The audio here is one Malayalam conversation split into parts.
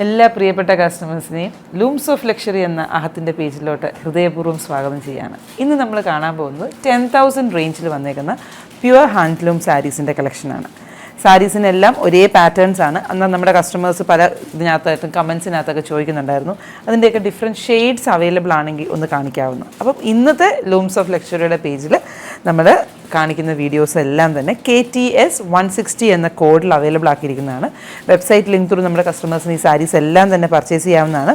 എല്ലാ പ്രിയപ്പെട്ട കസ്റ്റമേഴ്സിനെയും ലൂംസ് ഓഫ് ലക്ഷറി എന്ന അഹത്തിൻ്റെ പേജിലോട്ട് ഹൃദയപൂർവ്വം സ്വാഗതം ചെയ്യാണ്. ഇന്ന് നമ്മൾ കാണാൻ പോകുന്നത് 10,000 റേഞ്ചിൽ വന്നേക്കുന്ന പ്യുവർ ഹാൻഡ്ലൂം സാരീസിൻ്റെ കളക്ഷനാണ്. സാരീസിനെല്ലാം ഒരേ പാറ്റേൺസ് ആണ്. എന്നാൽ നമ്മുടെ കസ്റ്റമേഴ്സ് പല ഇതിനകത്തായിട്ടും കമൻസിനകത്തൊക്കെ ചോദിക്കുന്നുണ്ടായിരുന്നു, അതിൻ്റെയൊക്കെ ഡിഫറെൻറ്റ് ഷെയ്ഡ്സ് അവൈലബിൾ ആണെങ്കിൽ ഒന്ന് കാണിക്കാവുന്നു. അപ്പം ഇന്നത്തെ ലൂംസ് ഓഫ് ലക്ഷറിയുടെ പേജിൽ നമ്മൾ കാണിക്കുന്ന വീഡിയോസ് എല്ലാം തന്നെ KTS 160 എന്ന കോഡിൽ അവൈലബിൾ ആക്കിയിരിക്കുന്നതാണ്. വെബ്സൈറ്റ് ലിങ്ക് ത്രൂ നമ്മുടെ കസ്റ്റമേഴ്സിന് ഈ സാരീസ് എല്ലാം തന്നെ പർച്ചേസ് ചെയ്യാവുന്നതാണ്.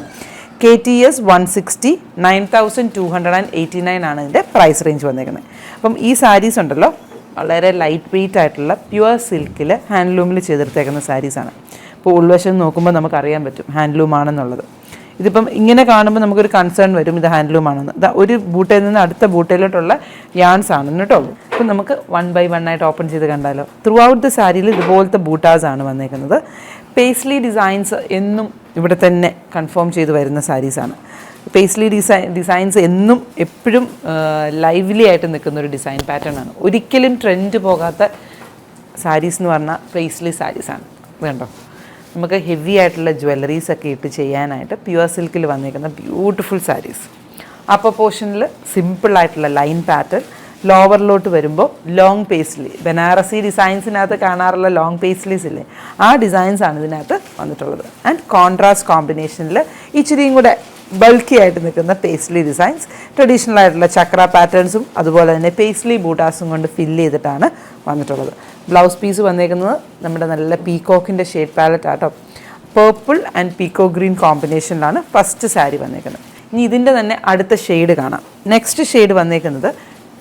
KTS 160 9,289 ആണ് ഇതിൻ്റെ പ്രൈസ് റേഞ്ച് വന്നേക്കുന്നത്. അപ്പം ഈ സാരീസ് ഉണ്ടല്ലോ വളരെ ലൈറ്റ് വെയ്റ്റ് ആയിട്ടുള്ള പ്യുവർ സിൽക്കിൽ ഹാൻഡ്ലൂമിൽ ചെയ്തെടുത്തേക്കുന്ന സാരീസാണ്. ഇപ്പോൾ ഉൾവശം നോക്കുമ്പോൾ നമുക്കറിയാൻ പറ്റും ഹാൻഡ്ലൂം ആണെന്നുള്ളത്. ഇതിപ്പം ഇങ്ങനെ കാണുമ്പോൾ നമുക്കൊരു കൺസേൺ വരും, ഇത് ഹാൻഡ്ലൂം ആണെന്ന്. ഇതാ ഒരു ബൂട്ടയിൽ നിന്ന് അടുത്ത ബൂട്ടയിലോട്ടുള്ള യാൺസ് ആണെന്ന് കേട്ടോ. അപ്പം നമുക്ക് 1 by 1 ആയിട്ട് ഓപ്പൺ ചെയ്ത് കണ്ടാലോ. ത്രൂ ഔട്ട് ദ സാരിയിൽ ഇതുപോലത്തെ ബൂട്ടാസ് ആണ് വന്നേക്കുന്നത്. പേസ്ലി ഡിസൈൻസ് എന്നും ഇവിടെ തന്നെ കൺഫേം ചെയ്ത് വരുന്ന സാരീസാണ്. പേസ്ലി ഡിസൈൻസ് എന്നും എപ്പോഴും ലൈവ്ലി ആയിട്ട് നിൽക്കുന്ന ഒരു ഡിസൈൻ പാറ്റേൺ ആണ്. ഒരിക്കലും ട്രെൻഡ് പോകാത്ത സാരീസ് എന്ന് പറഞ്ഞാൽ പേസ്ലി സാരീസാണ്. വേണ്ടോ, നമുക്ക് ഹെവി ആയിട്ടുള്ള ജ്വല്ലറീസ് ഒക്കെ ഇട്ട് ചെയ്യാനായിട്ട് പ്യുവർ സിൽക്കിൽ വന്നിരിക്കുന്ന ബ്യൂട്ടിഫുൾ സാരീസ്. അപ്പർ പോർഷനിൽ സിമ്പിളായിട്ടുള്ള ലൈൻ പാറ്റേൺ, ലോവറിലോട്ട് വരുമ്പോൾ ലോങ് പേസ്ലി, ബനാറസി ഡിസൈൻസിനകത്ത് കാണാറുള്ള ലോങ് പേസ്ലീസ് ഇല്ലേ, ആ ഡിസൈൻസാണ് ഇതിനകത്ത് വന്നിട്ടുള്ളത്. ആൻഡ് കോൺട്രാസ്റ്റ് കോമ്പിനേഷനിൽ ഇച്ചിരിയും കൂടെ ബൾക്കി ആയിട്ട് നിൽക്കുന്ന പേസ്ലി ഡിസൈൻസ്, ട്രഡീഷണൽ ആയിട്ടുള്ള ചക്ര പാറ്റേൺസും അതുപോലെ തന്നെ പേസ്ലി ബൂട്ടാസും കൊണ്ട് ഫില്ല് ചെയ്തിട്ടാണ് വന്നിട്ടുള്ളത്. ബ്ലൗസ് പീസ് വന്നേക്കുന്നത് നമ്മുടെ നല്ല പീക്കോക്കിൻ്റെ ഷെയ്ഡ് പാലറ്റ് ആട്ടോ. പേർപ്പിൾ ആൻഡ് പീക്കോ ഗ്രീൻ കോമ്പിനേഷനിലാണ് ഫസ്റ്റ് സാരി വന്നേക്കുന്നത്. ഇനി ഇതിൻ്റെ തന്നെ അടുത്ത ഷെയ്ഡ് കാണാം. നെക്സ്റ്റ് ഷെയ്ഡ് വന്നേക്കുന്നത്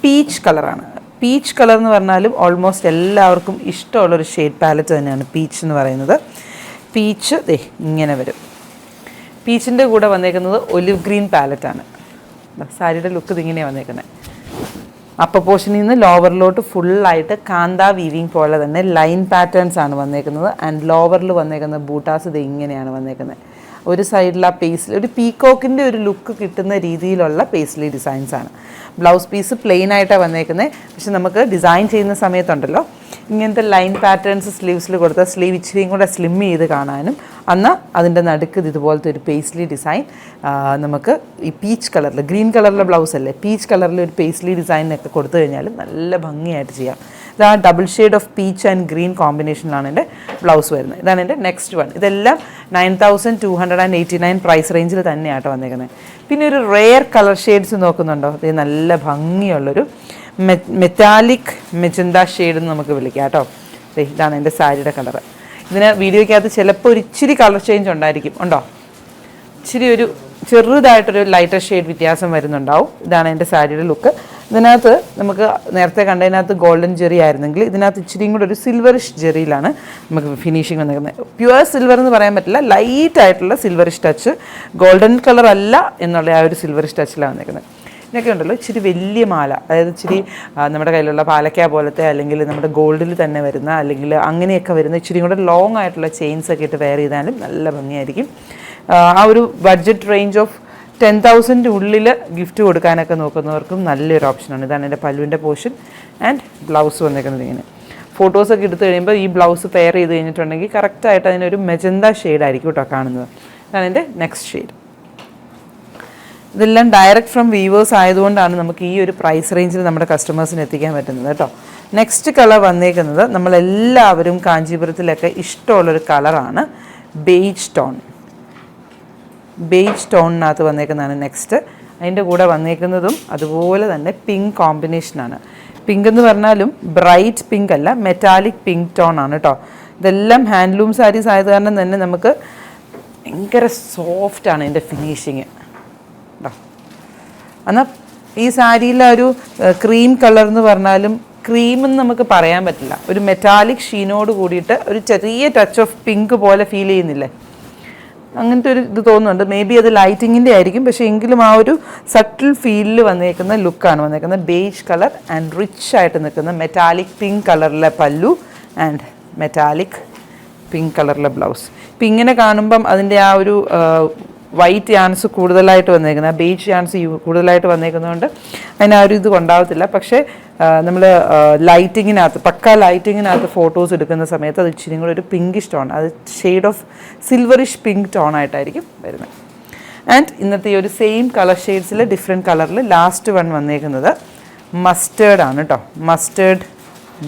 പീച്ച് കളറാണ്. പീച്ച് കളർ എന്ന് പറഞ്ഞാലും ഓൾമോസ്റ്റ് എല്ലാവർക്കും ഇഷ്ടമുള്ളൊരു ഷെയ്ഡ് പാലറ്റ് തന്നെയാണ് പീച്ച് എന്ന് പറയുന്നത്. പീച്ച് ഇങ്ങനെ വരും. പീച്ചിൻ്റെ കൂടെ വന്നേക്കുന്നത് ഒലിവ് ഗ്രീൻ പാലറ്റാണ്. സാരിയുടെ ലുക്ക് ഇതിങ്ങനെയാണ് വന്നേക്കുന്നത്. അപ്പർ പോർഷനിൽ നിന്ന് ലോവറിലോട്ട് ഫുള്ളായിട്ട് കാന്ത വീവിങ് പോലെ തന്നെ ലൈൻ പാറ്റേൺസ് ആണ് വന്നേക്കുന്നത്. ആൻഡ് ലോവറിൽ വന്നേക്കുന്ന ബൂട്ടാസ് ഇത് ഇങ്ങനെയാണ് വന്നേക്കുന്നത്. ഒരു സൈഡിൽ ആ പേസ്ലി, ഒരു പീക്കോക്കിൻ്റെ ഒരു ലുക്ക് കിട്ടുന്ന രീതിയിലുള്ള പേസ്ലി ഡിസൈൻസ് ആണ്. ബ്ലൗസ് പീസ് പ്ലെയിൻ ആയിട്ടാണ് വന്നേക്കുന്നത്. പക്ഷെ നമുക്ക് ഡിസൈൻ ചെയ്യുന്ന സമയത്തുണ്ടല്ലോ ഇങ്ങനത്തെ ലൈൻ പാറ്റേൺസ് സ്ലീവ്സിൽ കൊടുത്താൽ സ്ലീവ് ഇച്ചിരിയും കൂടെ സ്ലിം ചെയ്ത് കാണാനും, എന്നാൽ അതിൻ്റെ നടുക്ക് ഇതുപോലത്തെ ഒരു പേസ്ലി ഡിസൈൻ നമുക്ക് ഈ പീച്ച് കളറിൽ, ഗ്രീൻ കളറിലെ ബ്ലൗസ് അല്ലേ, പീച്ച് കളറിൽ ഒരു പേസ്ലി ഡിസൈനൊക്കെ കൊടുത്തു കഴിഞ്ഞാൽ നല്ല ഭംഗിയായിട്ട് ചെയ്യാം. ഇത് ആ double shade of peach and green കോമ്പിനേഷനിലാണ് എൻ്റെ ബ്ലൗസ് വരുന്നത്. ഇതാണ് എൻ്റെ നെക്സ്റ്റ് വൺ. ഇതെല്ലാം 9,289 പ്രൈസ് റേഞ്ചിൽ തന്നെയാട്ടോ വന്നേക്കുന്നത്. പിന്നെ ഒരു റെയർ കളർ ഷെയ്ഡ്സ് നോക്കുന്നുണ്ടോ, ഇത് നല്ല ഭംഗിയുള്ളൊരു മെറ്റാലിക് മെജന്ത ഷെയ്ഡ് എന്ന് നമുക്ക് വിളിക്കാം കേട്ടോ. ഇതാണ് എൻ്റെ സാരിയുടെ കളറ്. ഇതിന് വീഡിയോയ്ക്കകത്ത് ചിലപ്പോൾ ഒരു ഇച്ചിരി കളർ ചേഞ്ച് ഉണ്ടായിരിക്കും, ഉണ്ടോ, ഇച്ചിരി ഒരു ചെറുതായിട്ടൊരു ലൈറ്റർ ഷെയ്ഡ് വ്യത്യാസം വരുന്നുണ്ടാവും. ഇതാണ് എൻ്റെ സാരിയുടെ ലുക്ക്. ഇതിനകത്ത് നമുക്ക് നേരത്തെ കണ്ടതിനകത്ത് ഗോൾഡൻ ജെറി ആയിരുന്നെങ്കിൽ ഇതിനകത്ത് ഇച്ചിരിയും കൂടെ ഒരു സിൽവറിഷ് ജെറിയിലാണ് നമുക്ക് ഫിനിഷിങ് വന്നിരിക്കുന്നത്. പ്യുവർ സിൽവർ എന്ന് പറയാൻ പറ്റില്ല, ലൈറ്റ് ആയിട്ടുള്ള സിൽവറിഷ് ടച്ച്, ഗോൾഡൻ കളർ അല്ല എന്നുള്ള ആ ഒരു സിൽവറിഷ് ടച്ചിലാണ് വന്നിരിക്കുന്നത്. ഇതിനൊക്കെ ഉണ്ടല്ലോ ഇച്ചിരി വലിയ മാല, അതായത് ഇച്ചിരി നമ്മുടെ കയ്യിലുള്ള പാലക്ക പോലത്തെ, അല്ലെങ്കിൽ നമ്മുടെ ഗോൾഡിൽ തന്നെ വരുന്ന, അല്ലെങ്കിൽ അങ്ങനെയൊക്കെ വരുന്ന ഇച്ചിരി കൂടെ ലോങ് ആയിട്ടുള്ള ചെയിൻസ് ഒക്കെ ഇട്ട് വെയർ ചെയ്താലും നല്ല ഭംഗിയായിരിക്കും. ആ ഒരു ബഡ്ജറ്റ് റേഞ്ച് ഓഫ് 10,000 ഉള്ളിൽ ഗിഫ്റ്റ് കൊടുക്കാനൊക്കെ നോക്കുന്നവർക്കും നല്ലൊരു ഓപ്ഷനാണ്. ഇതാണ് എൻ്റെ പല്ലുവിൻ്റെ പോർഷൻ. ആൻഡ് ബ്ലൗസ് വന്നേക്കുന്നത് ഇങ്ങനെ. ഫോട്ടോസൊക്കെ എടുത്തു കഴിയുമ്പോൾ ഈ ബ്ലൗസ് പെയർ ചെയ്ത് കഴിഞ്ഞിട്ടുണ്ടെങ്കിൽ കറക്റ്റായിട്ട് അതിനൊരു മെജന്ത ഷെയ്ഡായിരിക്കും കേട്ടോ കാണുന്നത്. ഇതാണ് എൻ്റെ നെക്സ്റ്റ് ഷെയ്ഡ്. ഇതെല്ലാം ഡയറക്റ്റ് ഫ്രം വീവേഴ്സ് ആയതുകൊണ്ടാണ് നമുക്ക് ഈ ഒരു പ്രൈസ് റേഞ്ചിൽ നമ്മുടെ കസ്റ്റമേഴ്സിന് എത്തിക്കാൻ പറ്റുന്നത് കേട്ടോ. നെക്സ്റ്റ് കളർ വന്നേക്കുന്നത് നമ്മളെല്ലാവരും കാഞ്ചീപുരത്തിലൊക്കെ ഇഷ്ടമുള്ളൊരു കളറാണ് ബേജ് ടോൺ. ബേജ് ടോണിനകത്ത് വന്നേക്കുന്നതാണ് നെക്സ്റ്റ്. അതിൻ്റെ കൂടെ വന്നേക്കുന്നതും അതുപോലെ തന്നെ പിങ്ക് കോമ്പിനേഷനാണ്. പിങ്ക് എന്ന് പറഞ്ഞാലും ബ്രൈറ്റ് പിങ്ക് അല്ല, മെറ്റാലിക് പിങ്ക് ടോൺ ആണ് കേട്ടോ. ഇതെല്ലാം ഹാൻഡ്ലൂം സാരീസ് ആയത് കാരണം തന്നെ നമുക്ക് ഭയങ്കര സോഫ്റ്റാണ് ഇതിൻ്റെ ഫിനിഷിങ് കേട്ടോ. എന്നാൽ ഈ സാരിയിലെ ഒരു ക്രീം കളർ എന്ന് പറഞ്ഞാലും ക്രീമെന്ന് നമുക്ക് പറയാൻ പറ്റില്ല, ഒരു മെറ്റാലിക് ഷീനോട് കൂടിയിട്ട് ഒരു ചെറിയ ടച്ച് ഓഫ് പിങ്ക് പോലെ ഫീൽ ചെയ്യുന്നില്ലേ, അങ്ങനത്തെ ഒരു ഇത് തോന്നുന്നുണ്ട്. മേ ബി അത് ലൈറ്റിങ്ങിൻ്റെ ആയിരിക്കും, പക്ഷേ എങ്കിലും ആ ഒരു സട്ടിൽ ഫീലിൽ വന്നേക്കുന്ന ലുക്കാണ് വന്നേക്കുന്നത്. ബേജ് കളർ ആൻഡ് റിച്ച് ആയിട്ട് നിൽക്കുന്ന മെറ്റാലിക് പിങ്ക് കളറിലെ പല്ലു ആൻഡ് മെറ്റാലിക് പിങ്ക് കളറിലെ ബ്ലൗസ്. ഇപ്പം ഇങ്ങനെ കാണുമ്പം അതിൻ്റെ ആ ഒരു വൈറ്റ് യാൻസ് കൂടുതലായിട്ട് വന്നേക്കുന്നത്, ബേജ് യാൻസ് കൂടുതലായിട്ട് വന്നേക്കുന്നതുകൊണ്ട് അതിന് ആ ഒരു ഇത് ഉണ്ടാവത്തില്ല. പക്ഷേ നമ്മൾ ലൈറ്റിങ്ങിനകത്ത് പക്ക ലൈറ്റിങ്ങിനകത്ത് ഫോട്ടോസ് എടുക്കുന്ന സമയത്ത് അത് ഇച്ചിരി കൂടെ ഒരു പിങ്കിഷ് ടോൺ, അത് shade of silverish pink tone ആയിട്ടായിരിക്കും വരുന്നത്. ആൻഡ് ഇന്നത്തെ ഈ ഒരു സെയിം കളർ ഷെയ്ഡ്സിൽ ഡിഫറെൻറ്റ് കളറിൽ ലാസ്റ്റ് വൺ വന്നേക്കുന്നത് മസ്റ്റേർഡ് ആണ് കേട്ടോ. മസ്റ്റേർഡ്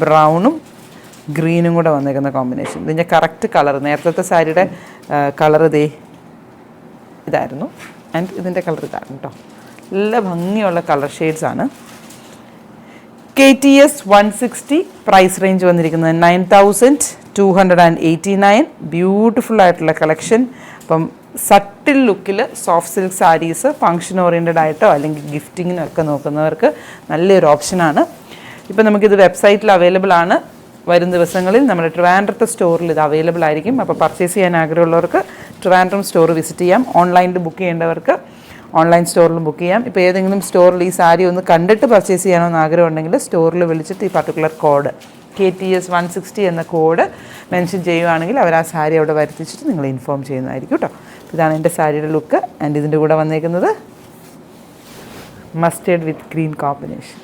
ബ്രൗണും ഗ്രീനും കൂടെ വന്നേക്കുന്ന കോമ്പിനേഷൻ. ഇതിൻ്റെ കറക്റ്റ് കളർ നേരത്തെ സാരിയുടെ കളർ ഇതേ ഇതായിരുന്നു. ആൻഡ് ഇതിൻ്റെ കളർ ഇതാണ് കേട്ടോ. നല്ല ഭംഗിയുള്ള കളർ ഷെയ്ഡ്സാണ്. KTS 160 പ്രൈസ് റേഞ്ച് വന്നിരിക്കുന്നത് 9289. ബ്യൂട്ടിഫുൾ ആയിട്ടുള്ള കളക്ഷൻ. അപ്പം സട്ടിൽ ലുക്കിൽ soft silk sarees function oriented ആയിട്ടോ അല്ലെങ്കിൽ ഗിഫ്റ്റിങ്ങിനോ ഒക്കെ നോക്കുന്നവർക്ക് നല്ലൊരു ഓപ്ഷനാണ്. ഇപ്പം നമുക്കിത് വെബ്സൈറ്റിൽ അവൈലബിൾ ആണ്. വരും ദിവസങ്ങളിൽ നമ്മുടെ ട്രിവാൻഡ്രത്തെ സ്റ്റോറിൽ ഇത് അവൈലബിൾ ആയിരിക്കും. അപ്പോൾ പർച്ചേസ് ചെയ്യാൻ ആഗ്രഹമുള്ളവർക്ക് ട്രിവാൻഡ്രം സ്റ്റോർ വിസിറ്റ് ചെയ്യാം. ഓൺലൈനിൽ ബുക്ക് ചെയ്യേണ്ടവർക്ക് ഓൺലൈൻ സ്റ്റോറിലും ബുക്ക് ചെയ്യാം. ഇപ്പോൾ ഏതെങ്കിലും സ്റ്റോറിൽ ഈ സാരി ഒന്ന് കണ്ടിട്ട് പർച്ചേസ് ചെയ്യണമെന്ന് ആഗ്രഹം ഉണ്ടെങ്കിൽ സ്റ്റോറിൽ വിളിച്ചിട്ട് ഈ പർട്ടിക്കുലർ കോഡ് KTS 160 എന്ന കോഡ് മെൻഷൻ ചെയ്യുകയാണെങ്കിൽ അവർ ആ സാരി അവിടെ വരുത്തിച്ചിട്ട് നിങ്ങൾ ഇൻഫോം ചെയ്യുന്നതായിരിക്കും കേട്ടോ. ഇതാണ് എൻ്റെ സാരിയുടെ ലുക്ക്. ആൻഡ് ഇതിൻ്റെ കൂടെ വന്നേക്കുന്നത് മസ്റ്റേർഡ് വിത്ത് ഗ്രീൻ കോമ്പിനേഷൻ.